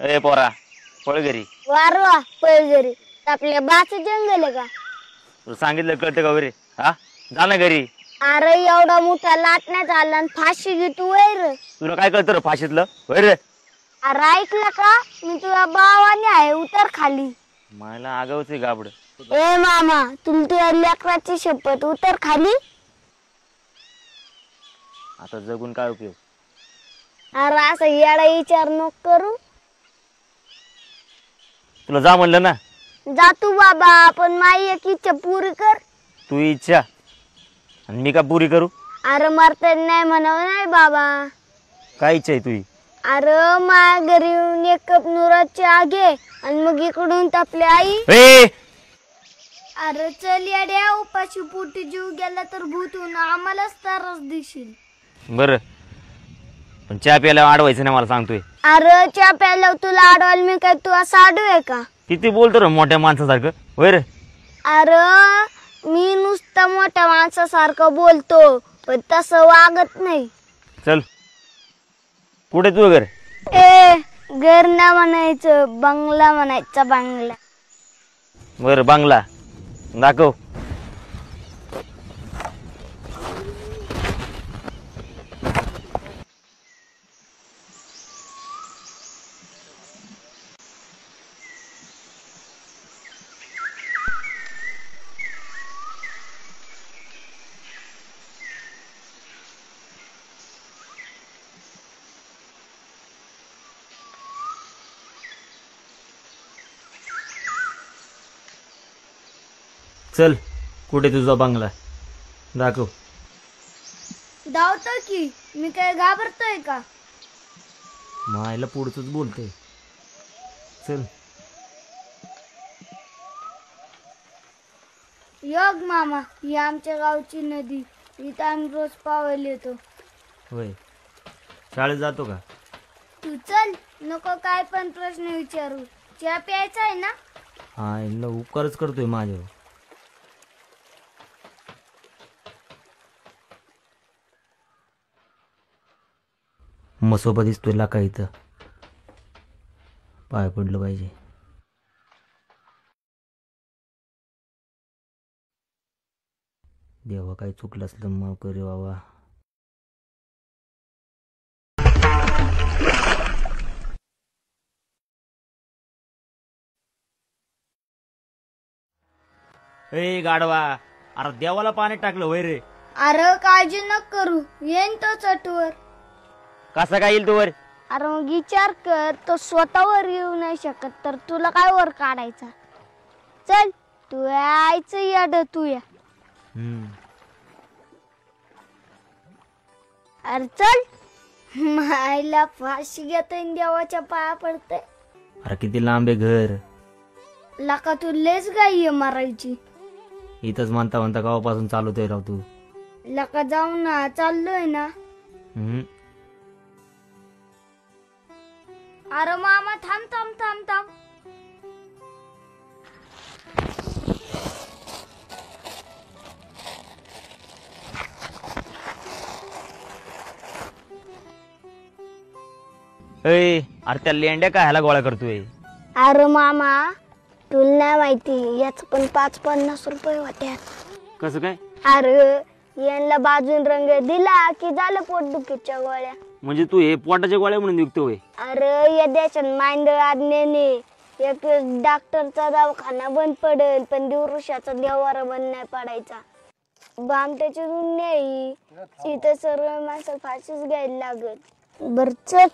ए पोरा पळ घरी. वारवा पैजरी आपल्या बाच जंगल आहे का? तुला सांगितलं कळतं का रे? हा जा ना घरी. अरे एवढा मोठा लाटण्यात आला आणि फाशी घेतो वैर. तुला काय कळतं रे फाशीतलं वैर? अरे ऐकलं का मी तुझ्या भावाने आहे उतर खाली. मला आगावच गाबड. ए मामा तुमच्या लेकराची शपथ उतर खाली. आता जगून काय उपयोग? अरे असं येडा विचार नको करू. तुला जा म्हणलं ना. जा तू बाबा पण माझी एक इच्छा पुरी कर. तू इच्छा आणि मी का पुरी करू? अरे मरता नाही म्हणाव नाही बाबा. काय इच्छा आहे तुझी? अरे माझ्या घरी येऊन एक कप नुराची आगे आणि मग इकडून आपली आई. अरे चल येड्या उपाशी पोटी जीव गेला तर भूतून आम्हालाच त्रास देशील. बर पण चहा प्यायला अडवायचं नाही मला सांगतोय. अरे चहा प्यायला तुला अडवाल मी काय तू असं आडू आहे का? किती बोलतो रे मोठ्या माणसासारखं वैर. अरे मी नुसतं मोठ्या माणसासारखं बोलतो पण तसं वागत नाही. चल कुठे तू घर? ए घर ना म्हणायचं बंगला म्हणायचा बंगला. बर बांगला दाखव. चल कुठे तुझा बंगला दाखव. धावतो की मी काय घाबरतोय का? मायला पुढचंच बोलतोय. चल योग मामा ही आमच्या गावची नदी इथं आम्ही रोज पावायला येतो. होय शाळेत जातो का? तू चल नको काय पण प्रश्न विचारू. चहा प्यायचा आहे ना? हा उपकारच करतोय माझ्यावर. मसोबा दिसतोय लाका इथं पाय पडलं पाहिजे. देवा काही चुकलं असलं माफ करे बाबा. ए गाडवा अरे देवाला पाणी टाकलं वय रे. अरे काळजी न करू येईन तो चटवर. कसा काय येईल तो वर? अरे मग विचार कर तो स्वतःवर येऊ नाही शकत तर तुला काय वर काढायचा. चल तू यायचं याड तू या. अरे चल मायला फाशी घेतोय देवाच्या पाया पडते. अरे किती लांब आहे घर. लाका तू लेच गाई मारायची. इथंच म्हणता म्हणता गावापासून चालवतोय राव तू. लाका जाऊ ना चाललोय ना. अरे मामा थांब थांब थांब थांब. अरे त्या लेंड्या काय ह्याला गोळा करतोय? अरे मामा तुला नाही माहिती याच पण 550 रुपये होत्या. कसं काय? अरे यांना बाजून रंग दिला की झालं पोटदुखीच्या गोळ्या. म्हणजे तू हे पोटाच्या गोळ्या म्हणून विकतोय? अरे या देशात मांडळ आज्ञेने एक डॉक्टरचा दवाखाना बंद पडेल पण दिवृषाचा देवारा बंद नाही पडायचा. बामट्याची दुनिया इथं सर्व माणसं फाशीच घ्यायला लागत. बर चल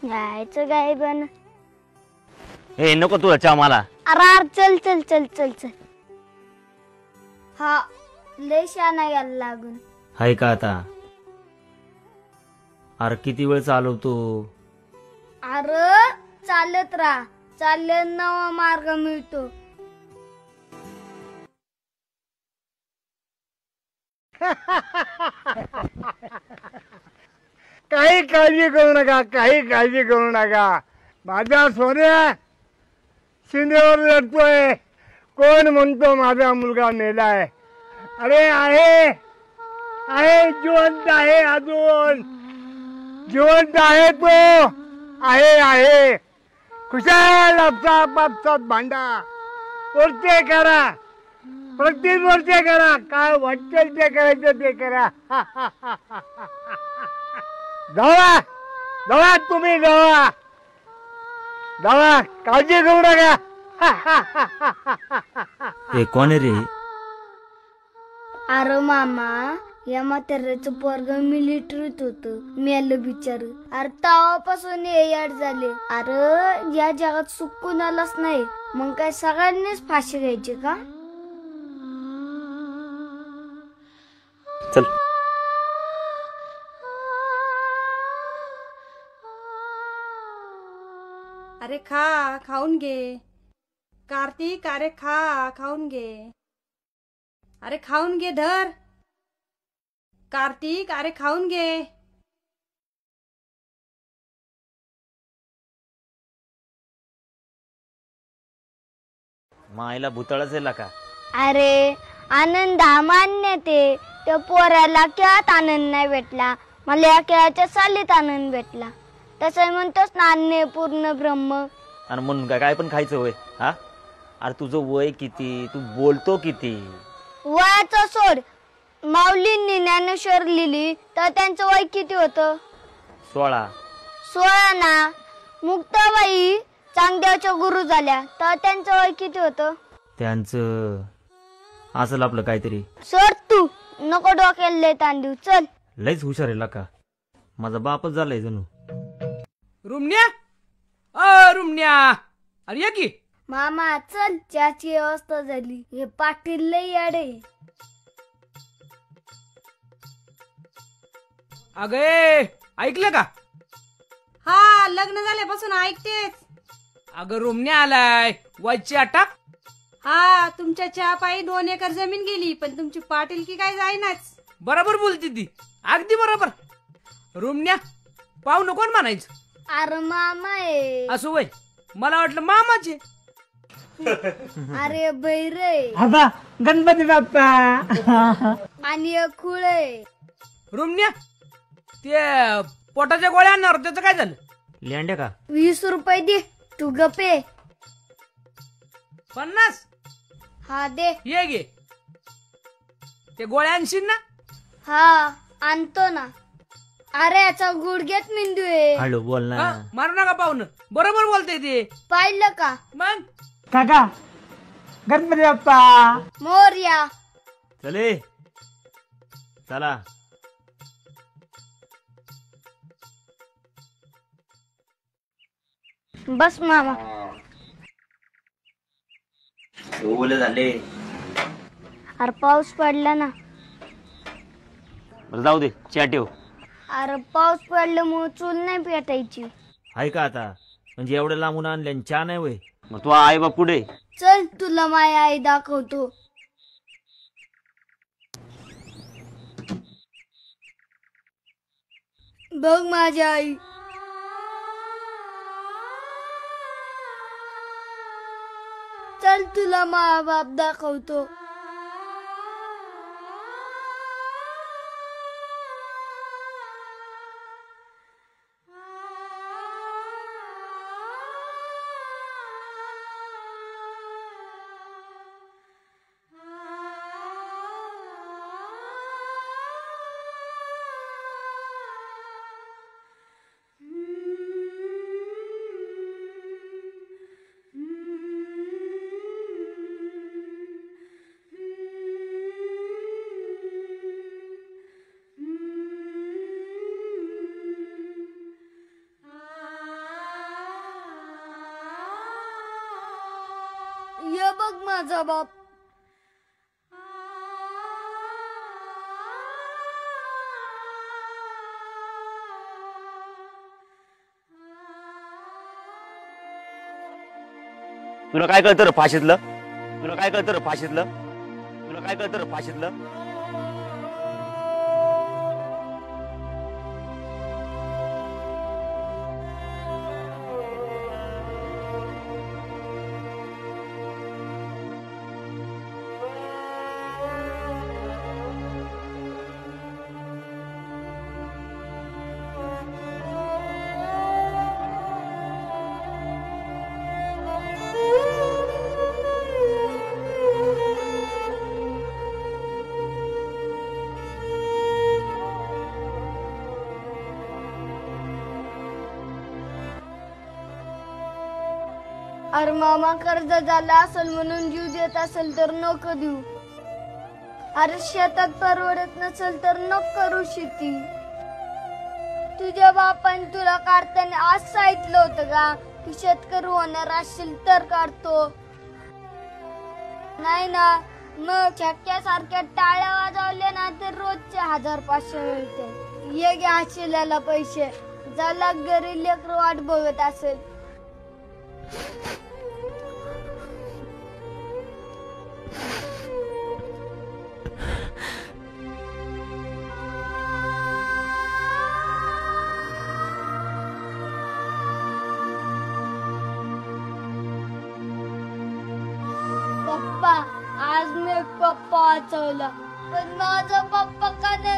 यायचं काय पण. हे नको तुला चहा मला. अरे चल चल चल चल चल. हा लय शाना यायला लागून. हाय का आता? अरे किती वेळ चालवतो? अरे चालत राहा चालले नवा मार्ग मिळतो. काही काळजी करू नका काही काळजी करू नका. माझा सोन्या शिंदेवर लढतोय. कोण म्हणतो माझा मुलगा मेलाय? अरे आहे आहे जिवंत आहे अजून जिवंत आहे तो. आहे खुशाल आपसात भांडा मोर्चे करा प्रति मोर्चे करा काय वाटेल ते करायचं ते करा जावा जावा तुम्ही जावा जावा काळजी करू नका हे कोण आहे रे? अरे मामा या म्हाताऱ्याचं पोरग मिलिटरीत होत मेलं बिचार. अरे तेव्हापासून हे याड झाले. अरे या जगात सुख कुणालाच नाही मग काय सगळ्यांनीच फाशी घ्यायची का? चल अरे खा खाऊन घे कार्तिक. अरे खा खाऊन घे. अरे खाऊन घे धर कार्तिक. अरे खाऊन घे. मायला भुतळच आहे का? अरे आनंद हा मान्य ते त्या पोराला खेळात आनंद नाही भेटला मला या खेळाच्या सालीत आनंद भेटला. तसं म्हणतोस ना अन्य पूर्ण ब्रह्म. आणि म्हणून काय पण खायचं होय? हा अरे तुझं वय किती? तू बोलतो किती? वयाचं सोड. माऊलींनी ज्ञानेश्वर लिहिली तर त्यांचं वय किती होतं? 16. 16 ना. मुक्ताबाई चांगदेवच्या गुरु झाल्या तर त्यांचं वय किती होतं? त्यांचं असलं आपलं काहीतरी. सोड तू नको डोक्याला लय ताण देऊ. चल. लयच हुशार आहे का? माझा बापच झालाय जणू. रुमण्या अ रुमण्या अरे या की. मामा चल चहाची व्यवस्था झाली. हे पाटील लय याडे. अगे ऐकलं का? हा लग्न झाल्यापासून ऐकतेच. अगं रुमण्या आलाय वाजची अटक. हा तुमच्या चहा पायी 2 एकर जमीन गेली पण तुमची पाटील की काय जाईनाच. बरोबर बोलती ती अगदी बरोबर. रुमण्या पाहू नको ना म्हणायचं. अरे मामा आहे. असं वय मला वाटलं मामाचे. अरे बैरे आता गणपती बाप्पा आणि एक खुळ आहे. रुमण्या ते पोटाच्या गोळ्या आणणार त्याचं काय झालं? लेंड्या का? 20 रुपये दे. तू गपे. 50. हा दे. ये गे ते गोळ्या आणशील ना? हा आणतो ना. अरे याचा गुडघ्यात मेंदू आहे. हळू बोल ना. हा, मारू नका पाहुणं. बरोबर बोलते ते. पाहिलं का? मग काका गणपती बाप्पा मोरया. चले चला. बस मामा. बोल झाले. अरे पाऊस पडला ना. बरं जाऊ दे चहा ठेव. अरे पाऊस पडल्यामुळे चूल नाही पेटायची. आहे का आता? म्हणजे एवढं लांबून आणले आणि चहा नाही वय? मग तू आई बाप कुठे? चल तुला माय आई दाखवतो. बघ माझी आई. चल तुला मा बाप दाखवतो. ये बघ माझा बाप. तुला काय कळतं रे फाशीतलं? तुला काय कळतं रे फाशीतलं? तुला काय कळतं रे फाशीतलं? अरे मामा कर्ज झाला असेल म्हणून जीव देत असेल तर नको देऊ. अरे शेतात परवडत नसेल तर नको करू शेती. तुझ्या बापाने तुला काढताना आज सांगितलं होतं का की शेतकरी होणार असेल तर काढतो, नाही ना? मग छक्क्यासारख्या टाळ्या वाजवल्या ना तर रोजचे 1500 मिळते. ये घ्या शिल्याला पैसे. ज्याला घरी लेकरं वाट बघत असेल. पप्पा, आज मी पप्पा वाचवला, पण माझा पप्पा का नाही